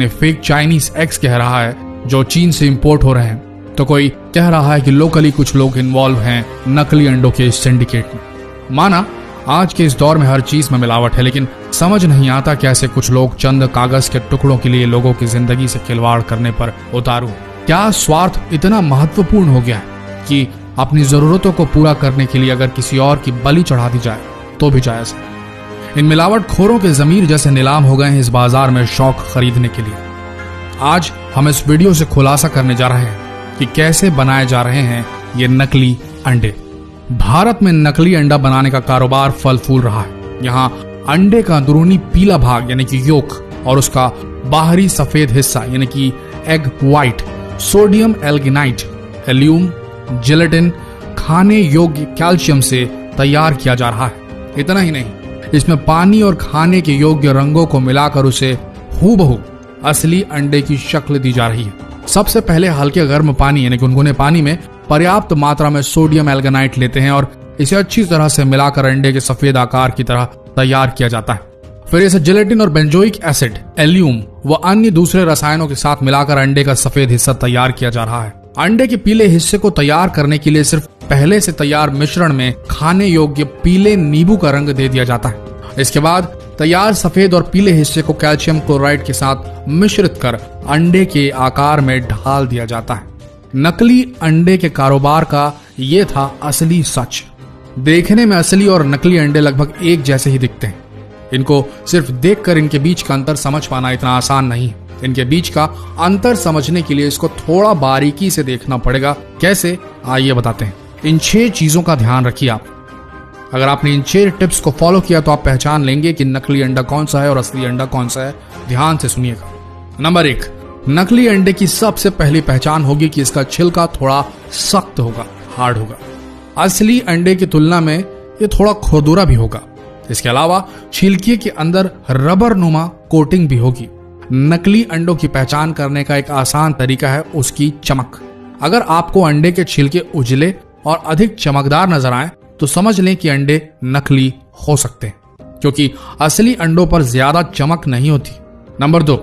इन्हें fake Chinese eggs कह रहा है जो चीन से इंपोर्ट हो रहे हैं, तो कोई कह रहा है कि लोकली कुछ लोग इन्वॉल्व हैं नकली अंडों के सिंडिकेट में। माना आज के इस दौर में हर चीज में मिलावट है, लेकिन समझ नहीं आता कैसे कुछ लोग चंद कागज के टुकड़ों के लिए लोगों की जिंदगी से खिलवाड़ करने पर उतारू। क्या स्वार्थ इतना महत्वपूर्ण हो गया है कि अपनी जरूरतों को पूरा करने के लिए अगर किसी और की बलि चढ़ा दी जाए तो भी जायज है। इन मिलावट खोरों के जमीर जैसे नीलाम हो गए हैं इस बाजार में शौक खरीदने के लिए। आज हम इस वीडियो से खुलासा करने जा रहे हैं कि कैसे बनाए जा रहे हैं ये नकली अंडे। भारत में नकली अंडा बनाने का कारोबार फल फूल रहा है। यहाँ अंडे का अंदरूनी पीला भाग यानी कि योक और उसका बाहरी सफेद हिस्सा यानी कि एग व्हाइट सोडियम एल्गिनाइट, एल्यूम, जिलेटिन खाने योग्य कैल्शियम से तैयार किया जा रहा है। इतना ही नहीं, इसमें पानी और खाने के योग्य रंगों को मिलाकर उसे हूबहू असली अंडे की शक्ल दी जा रही है। सबसे पहले हल्के गर्म पानी यानी गुनगुने पानी में पर्याप्त मात्रा में सोडियम एल्गिनाइट लेते हैं और इसे अच्छी तरह से मिलाकर अंडे के सफेद आकार की तरह तैयार किया जाता है। फिर इसे जिलेटिन और बेंजोइक एसिड, एल्यूम व अन्य दूसरे रसायनों के साथ मिलाकर अंडे का सफेद हिस्सा तैयार किया जा रहा है। अंडे के पीले हिस्से को तैयार करने के लिए सिर्फ पहले से तैयार मिश्रण में खाने योग्य पीले नींबू का रंग दे दिया जाता है। इसके बाद तैयार सफेद और पीले हिस्से को कैल्शियम क्लोराइड के साथ मिश्रित कर अंडे के आकार में ढाल दिया जाता है। नकली अंडे के कारोबार का ये था असली सच। देखने में असली और नकली अंडे लगभग एक जैसे ही दिखते हैं। इनको सिर्फ देखकर इनके बीच का अंतर समझ पाना इतना आसान नहीं है। इनके बीच का अंतर समझने के लिए इसको थोड़ा बारीकी से देखना पड़ेगा। कैसे, आइए बताते हैं। इन 6 चीजों का ध्यान रखिए आप। अगर आपने इन 6 टिप्स को फॉलो किया तो आप पहचान लेंगे कि नकली अंडा कौन सा है और असली अंडा कौन सा है। ध्यान से सुनिएगा। नंबर 1, नकली अंडे की सबसे पहली पहचान होगी कि इसका छिलका थोड़ा सख्त होगा, हार्ड होगा। असली अंडे की तुलना में ये थोड़ा खुरदुरा भी होगा। इसके अलावा छिलके के अंदर रबर नुमा कोटिंग भी होगी। नकली अंडों की पहचान करने का एक आसान तरीका है उसकी चमक। अगर आपको अंडे के छिलके उजले और अधिक चमकदार नजर आए तो समझ लें कि अंडे नकली हो सकते हैं, क्योंकि असली अंडों पर ज्यादा चमक नहीं होती। नंबर 2,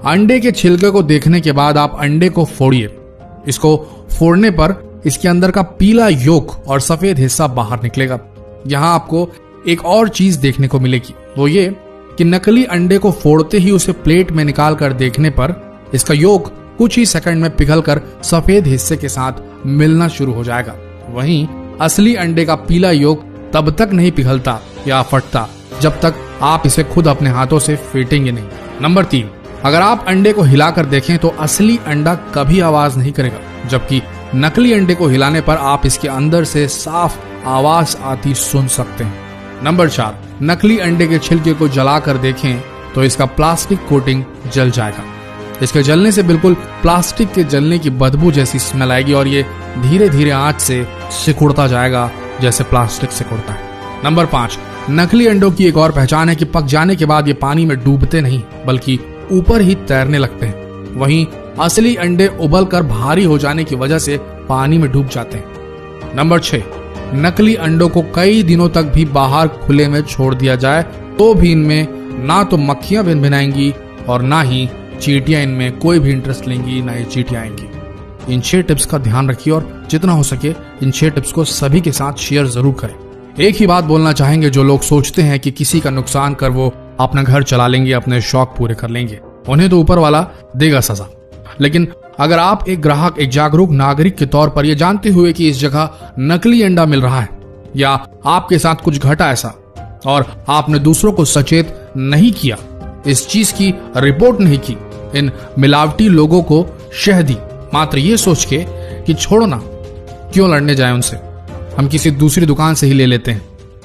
अंडे के छिलके को देखने के बाद आप अंडे को फोड़िए। इसको फोड़ने पर इसके अंदर का पीला योक और सफेद हिस्सा बाहर निकलेगा। यहाँ आपको एक और चीज देखने को मिलेगी, वो ये कि नकली अंडे को फोड़ते ही उसे प्लेट में निकाल कर देखने पर इसका योक कुछ ही सेकंड में पिघलकर सफेद हिस्से के साथ मिलना शुरू हो जाएगा। वहीं असली अंडे का पीला योक तब तक नहीं पिघलता या फटता जब तक आप इसे खुद अपने हाथों से फेंटेंगे नहीं। नंबर 3, अगर आप अंडे को हिलाकर देखें तो असली अंडा कभी आवाज नहीं करेगा, जबकि नकली अंडे को हिलाने पर आप इसके अंदर से साफ आवाज आती सुन सकते हैं। नंबर 4, नकली अंडे के छिलके को जलाकर देखें तो इसका प्लास्टिक कोटिंग जल जाएगा। इसके जलने से बिल्कुल प्लास्टिक के जलने की बदबू जैसी स्मेल आएगी और ये धीरे धीरे आंच से सिकुड़ता जाएगा जैसे प्लास्टिक सिकुड़ता है। नंबर 5, नकली अंडों की एक और पहचान है कि पक जाने के बाद ये पानी में डूबते नहीं बल्कि ऊपर ही तैरने लगते हैं। वहीं असली अंडे उबलकर भारी हो जाने की वजह से पानी में डूब जाते हैं। नंबर 6, नकली अंडों को कई दिनों तक भी बाहर खुले में छोड़ दिया जाए तो भी इनमें ना तो मक्खियां भिनभिनाएंगी और ना ही चींटियां इनमें कोई भी इंटरेस्ट लेंगी, ना ही चींटियां आएंगी। इन 6 टिप्स का ध्यान रखिए और जितना हो सके इन 6 टिप्स को सभी के साथ शेयर जरूर करें। एक ही बात बोलना चाहेंगे, जो लोग सोचते हैं कि किसी का नुकसान कर वो अपना घर चला लेंगे, अपने शौक पूरे कर लेंगे, उन्हें तो ऊपर वाला देगा सजा। लेकिन अगर आप एक ग्राहक, एक जागरूक नागरिक के तौर पर यह जानते हुए कि इस जगह नकली अंडा मिल रहा है या आपके साथ कुछ घटा ऐसा और आपने दूसरों को सचेत नहीं किया, इस चीज की रिपोर्ट नहीं की, इन मिलावटी लोगों को शह दी, मात्र ये सोच के कि छोड़ो ना, क्यों लड़ने जाए उनसे, हम किसी दूसरी दुकान से ही ले लेते हैं।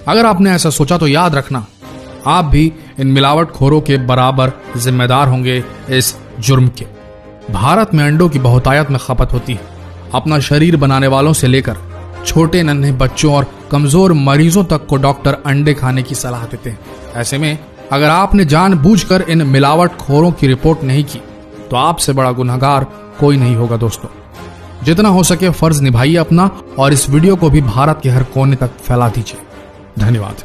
अगर आपने ऐसा सोचा तो याद रखना, आप भी इन मिलावट खोरों के बराबर जिम्मेदार होंगे इस जुर्म के। भारत में अंडों की बहुतायत में खपत होती है। अपना शरीर बनाने वालों से लेकर छोटे नन्हे बच्चों और कमजोर मरीजों तक को डॉक्टर अंडे खाने की सलाह देते हैं। ऐसे में अगर आपने जानबूझकर इन मिलावट खोरों की रिपोर्ट नहीं की तो आपसे बड़ा गुनहगार कोई नहीं होगा। दोस्तों, जितना हो सके फर्ज निभाइए अपना और इस वीडियो को भी भारत के हर कोने तक फैला दीजिए। धन्यवाद।